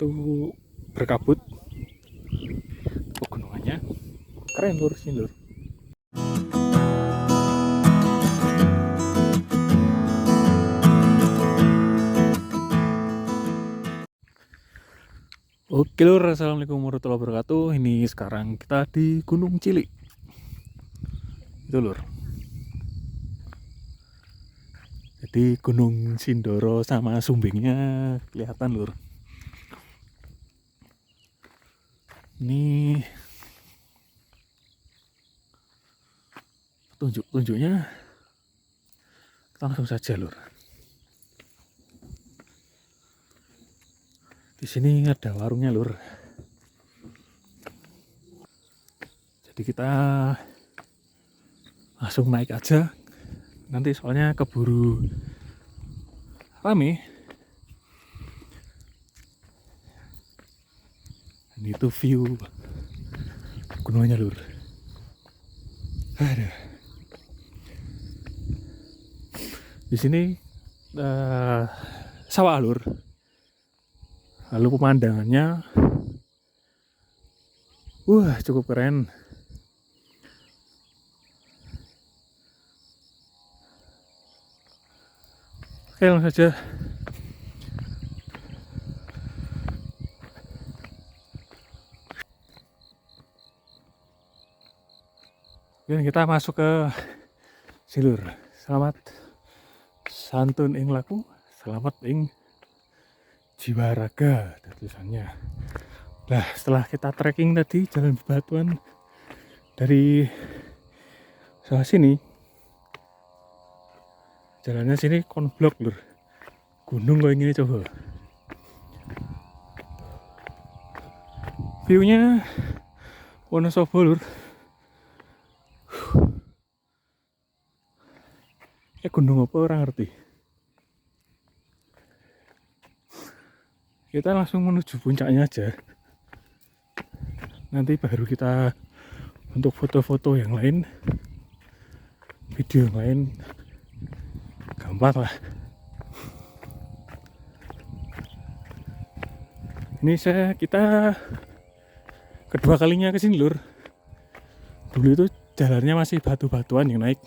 itu berkabut pegunungannya. Keren lur sini lur. Oke lur, assalamualaikum warahmatullahi wabarakatuh. Ini sekarang kita di Gunung Cilik. Itu lur. Jadi Gunung Sindoro sama Sumbingnya kelihatan lur. Ini petunjuk-petunjuknya, kita langsung saja lur. Di sini ada warungnya lur. Jadi kita langsung naik aja. Nanti soalnya keburu rame. Dan itu view gunungnya lur. Aduh. Di sini sawah lur. Lalu pemandangannya cukup keren. Oke, langsung saja. Dan kita masuk ke silur. Selamat santun ing laku, selamat ing jiwa raga, ada tulisannya. Nah, setelah kita trekking tadi jalan bebatuan dari sebelah sini, jalannya sini konblok lur. Gunung kayak gini coba. Viewnya Wonosobo lur. Gunung apa orang ngerti. Kita langsung menuju puncaknya aja. Nanti baru kita untuk foto-foto yang lain, video yang lain, gampang lah. Ini kita kedua kalinya kesini lur. Dulu itu jalannya masih batu-batuan yang naik.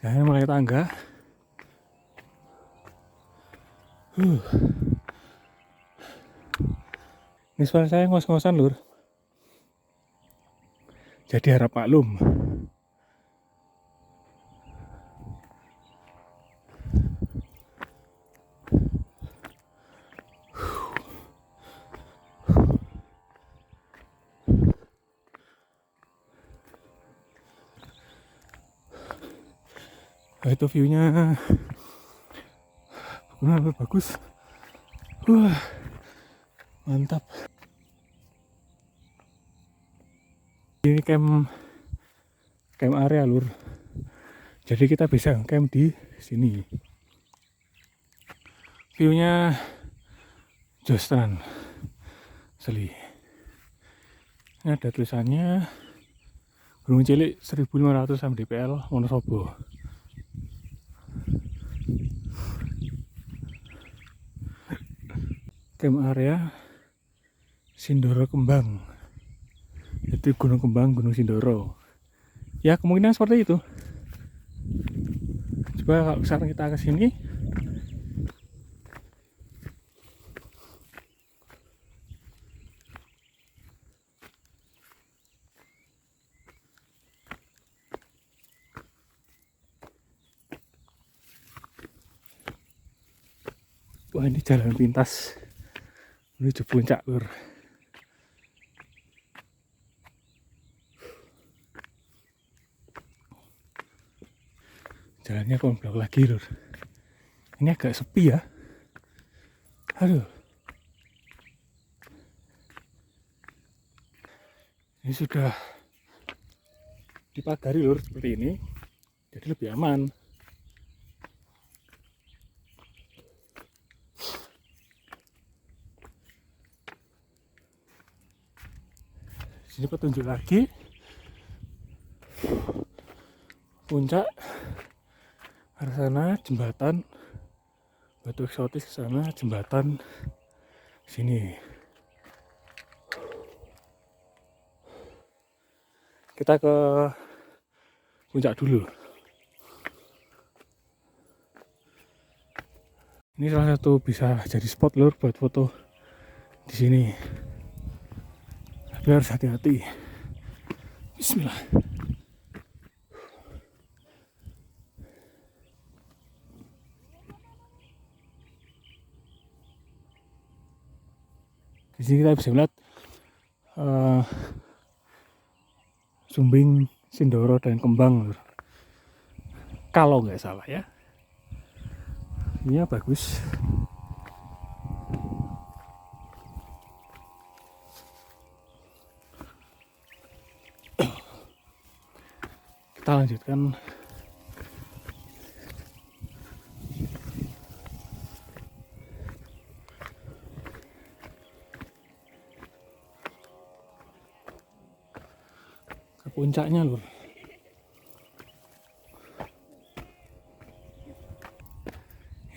Saya mulai tangga. Ini suara saya ngos-ngosan lur. Jadi harap maklum. Nah, itu viewnya bagus. Mantap. Ini camp area lur. Jadi kita bisa camp di sini. Viewnya Jostran Seli. Ini ada tulisannya Gunung Cilik 1500 mdpl Wonosobo. Camp area Sindoro Kembang. Itu Gunung Kembang, Gunung Sindoro. Ya kemungkinan seperti itu. Coba kalau sekarang kita ke sini. Wah, ini jalan pintas menuju puncak lur. Jalannya komplek lagi lur. Ini agak sepi ya. Aduh. Ini sudah dipagari lur seperti ini. Jadi lebih aman. Sini petunjuk lagi. Puncak arah sana jembatan, batu eksotis ke sana, jembatan sini. Kita ke puncak dulu. Ini salah satu bisa jadi spot lur buat foto di sini. Tapi harus hati-hati. Bismillah. Di sini kita bisa melihat Sumbing, Sindoro, dan Kembang lur. Kalau nggak salah ya. Ini bagus. Kita lanjutkan. Ke puncaknya lur.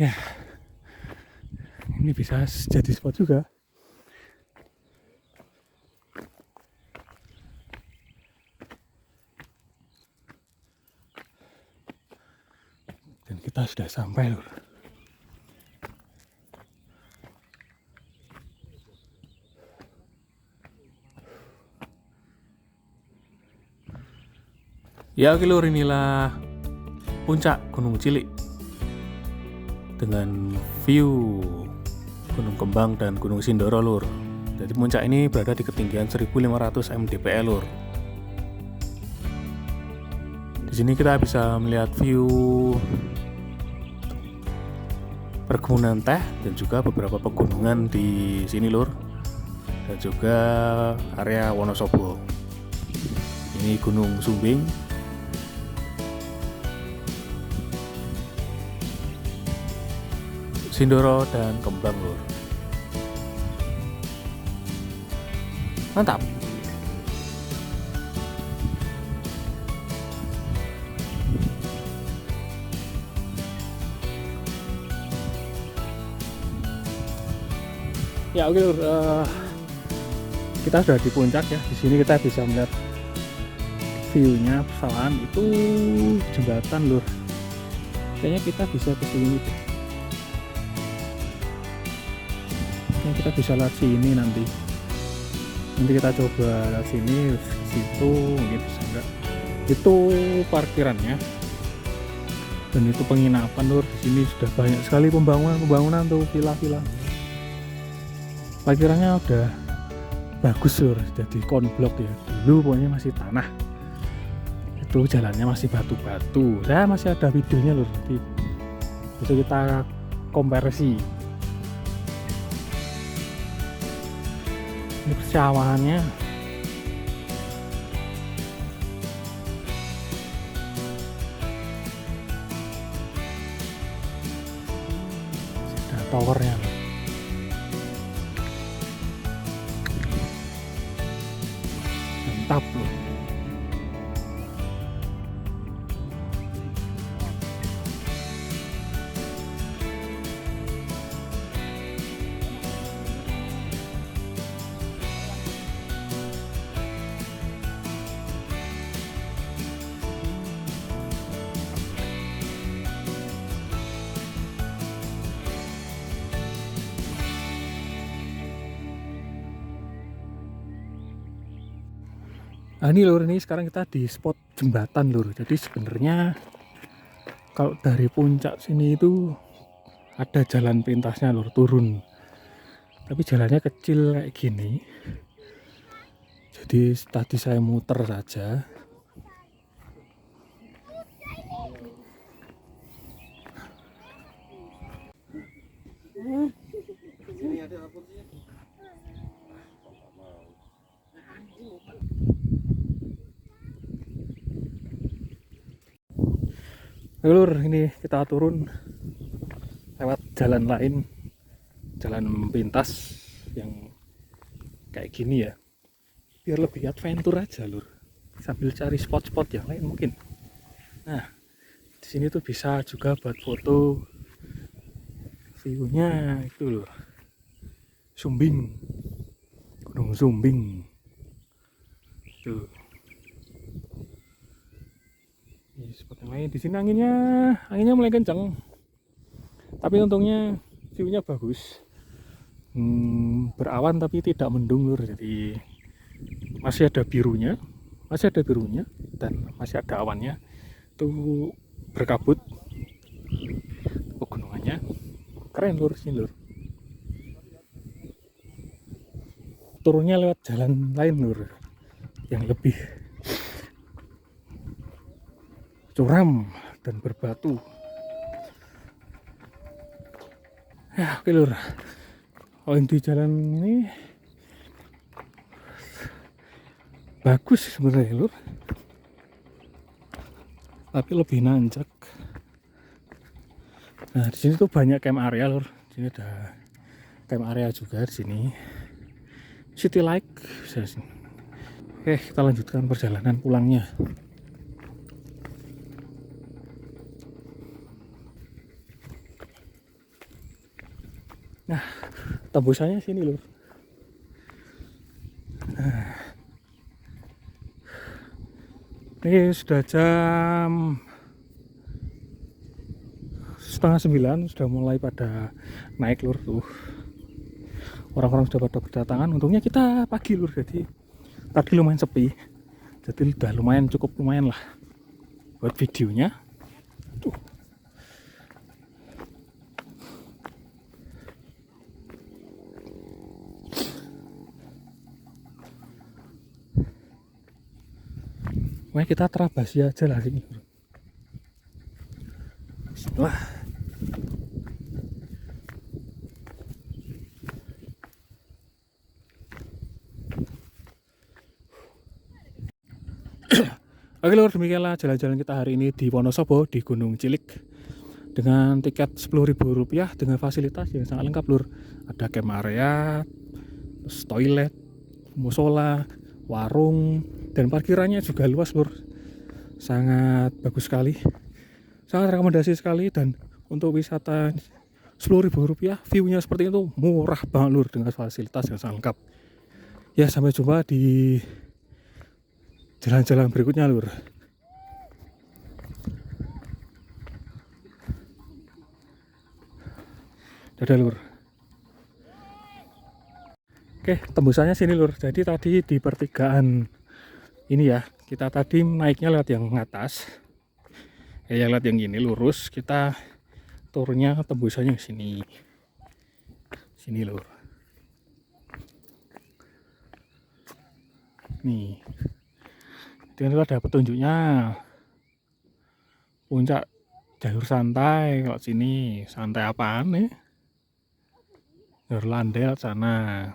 Ya, ini bisa jadi spot juga. Dan kita sudah sampai lur. Ya oke lur, inilah puncak Gunung Cilik dengan view Gunung Kembang dan Gunung Sindoro lur. Jadi puncak ini berada di ketinggian 1500 mdpl lur. Di sini kita bisa melihat view perkebunan teh dan juga beberapa pegunungan di sini lur, dan juga area Wonosobo. Ini Gunung Sumbing, Sindoro, dan Kembang lur. Mantap. Ya oke lur, kita sudah di puncak ya. Di sini kita bisa melihat view-nya pesawat itu jembatan lur. Kayaknya kita bisa ke sini. Kayaknya kita bisa lihat sini nanti. Nanti kita coba lihat sini, ke situ mungkin bisa enggak. Itu parkirannya. Dan itu penginapan lur. Di sini sudah banyak sekali pembangunan tuh, villa-villa. Parkirannya udah bagus lur, jadi konblok ya. Dulu pokoknya masih tanah, itu jalannya masih batu-batu. Saya masih ada videonya lur, nanti itu kita komparasi. Ini persawahannya. Ada towernya lur. Mantap loh. Nah ini lur, ini sekarang kita di spot jembatan lur. Jadi sebenarnya kalau dari puncak sini itu ada jalan pintasnya lur, turun. Tapi jalannya kecil kayak gini. Jadi tadi saya muter saja. Lur, ini kita turun lewat jalan lain, jalan pintas yang kayak gini ya, biar lebih adventure aja lur. sambil cari spot-spot yang lain mungkin. Nah, di sini tuh bisa juga buat foto. View-nya itu loh, Sumbing, Gunung Sumbing. Tuh. Ini spot yang lain. Di sini anginnya mulai kencang. Tapi untungnya view-nya bagus. Berawan tapi tidak mendung lur. Jadi masih ada birunya, dan masih ada awannya. Tuh berkabut pegunungannya. Keren lur sini lur. Turunnya lewat jalan lain lur, yang lebih curam dan berbatu. Ya oke lur, kalau di jalan ini bagus sebenarnya lur, tapi lebih nanjak. Nah di sini tuh banyak camp area lur. Di sini ada camp area juga di sini. City like bisa sini. Oke, kita lanjutkan perjalanan pulangnya. Nah, tembusannya sini lur. Nah, ini sudah jam 8:30, sudah mulai pada naik lur tuh. Orang-orang sudah pada berdatangan. Untungnya kita pagi lur, jadi tadi lumayan sepi. Jadi udah cukup lumayan lah buat videonya. Tuh. Nah, kita terabasi aja lah ini. Wah. Oke lur, demikianlah jalan-jalan kita hari ini di Wonosobo, di Gunung Cilik, dengan tiket Rp10.000 dengan fasilitas yang sangat lengkap lur. Ada camp area, terus toilet, musola, warung, dan parkirannya juga luas lur. Sangat bagus sekali, sangat rekomendasi sekali. Dan untuk wisata Rp10.000, view-nya seperti itu murah banget lur, dengan fasilitas yang sangat lengkap. Ya sampai jumpa di jalan-jalan berikutnya lur. Dadah lur. Oke, tembusannya sini lur. Jadi tadi di pertigaan ini ya, kita tadi naiknya lewat yang atas. Yang lewat yang gini lurus, kita turunnya tembusannya sini. Sini lur. Nih. Itu ada petunjuknya. Puncak jalur santai. Kalau sini santai apaan nih? Jalur landai sana.